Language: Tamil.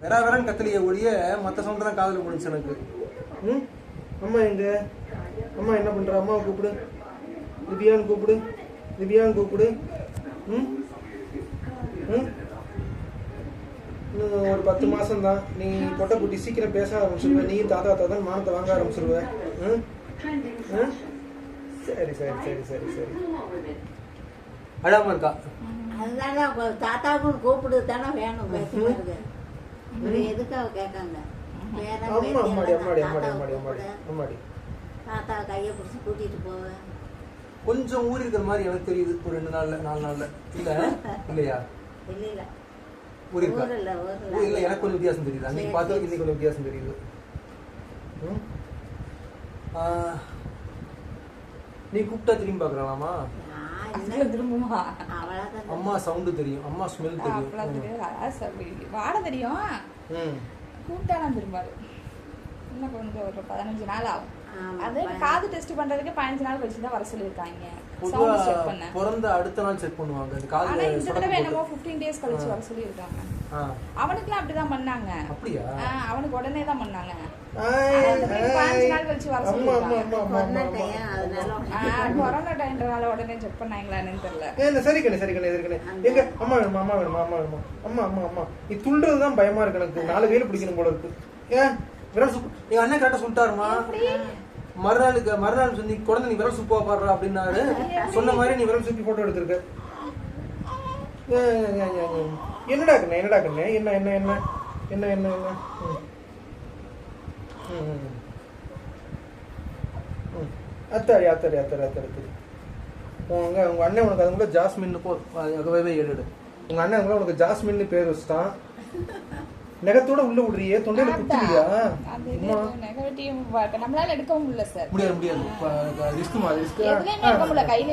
வேறான்னு கத்தலிய ஒழிய மற்ற சவுண்ட் தான் காதில் போணுச்சு எனக்கு. ம், அம்மா எங்க? அம்மா என்ன பண்ற? அம்மாவை கூப்பிடு. திவ்யான்னு கூப்பிடு. திவ்யான்னு கூப்பிடு. ம் ம் இன்னும் ஒரு 10 மாசம் தான். நீ பொட்டை குட்டி சீக்கிரம் பேச ஆரம்பிச்சிருவ. நீ தாத்தா தாத்தா மானத்தை வாங்க ஆரம்பிச்சிருவ. ம் ம் சரி சரி சரி சரி சரி. அழாம இருக்கா? அதுதானே தாத்தாவுக்கு கூப்பிடு தானே வேணும். பேசுறது எதுக்காக கேட்காங்க? அம்மா அம்மாடி அம்மாடி அம்மாடி அம்மாடி அம்மாடி அம்மாடி. தாத்தாவை கையை பிடிச்சி கூட்டிட்டு போவேன். கொஞ்சம் ஊறி இருக்கிற மாதிரி எனக்கு தெரியுது. ஒரு 2 நாள்ல 4 நாள்ல. இல்ல இல்லையா? இல்ல இல்ல ஊறி இருக்கா? இல்ல, எனக்கு கொஞ்சம் வித்தியாசம் தெரியுது. அன்னைக்கு பார்த்ததுக்கு இன்னைக்கு கொஞ்சம் வித்தியாசம் தெரியுது. நீ கூப்பிட்டா திரும்பி பாக்குறாளாமா? திரும்புமா? அம்மா சவுண்டு தெரியும், அம்மா ஸ்மெல் தெரியும், வாட தெரியும். கூப்பிட்டாலாம் திரும்பாது. இன்னும் கொஞ்சம் ஒரு 15 நாள் ஆகும். அது காது டெஸ்ட் பண்றதுக்கு 15 நாள் கழிச்சு தான் வர சொல்லிருக்காங்க. சவுண்ட் செக் பண்ண பிறந்த அடுத்த நாள் செக் பண்ணுவாங்க. அந்த காது ஆனா இந்த தடவை என்னமோ 15 டேஸ் கழிச்சு வர சொல்லிருக்காங்க. அவனுக்குலாம் அப்படிதான் பண்ணாங்க. அப்படியா? அவனுக்கு உடனே தான் பண்ணாங்க. 15 நாள் கழிச்சு வர சொல்லிருக்காங்க. கொரோனா டைம்ன்றனால உடனே செக் பண்ணாங்களான்னு தெரியல. சரி கண்ணே சரி கண்ணே சரி கண்ணே. எங்க அம்மா வேணுமா? அம்மா வேணுமா? அம்மா வேணுமா? அம்மா அம்மா அம்மா. நீ துள்றதுதான் பயமா இருக்கு எனக்கு. 4 வேலை பிடிக்கணும் போல இருக்கு. ஏன் விரல் சூப்? எங்க அண்ணன் கரெக்டா சொல்லிட்டாருமா. மறுநாள் நீ குழந்தை நீ விரல் சூப்பா பாடுற அப்படின்னாரு. சொன்ன மாதிரி நீ விரல் சூப்பி போட்டோ எடுத்திருக்க. என்னடா கண்ணே என்னடா கண்ணே? என்ன என்ன என்ன என்ன என்ன என்ன? அத்தாரி அத்தாரி அத்தாரி அத்தாரி. உங்க அண்ணன் உனக்கு அது கூட ஜாஸ்மின் போ அகவே எழுடு. உங்க அண்ணன் கூட உனக்கு ஜாஸ்மின் பேர் வச்சுட்டான். நெகத்தோட உள்ள விடுறியே, தொண்டையில குத்துறியா? நம்மளால எடுக்கவும் முடியல சார். முடியாது முடியாது. ரிஸ்க் கையில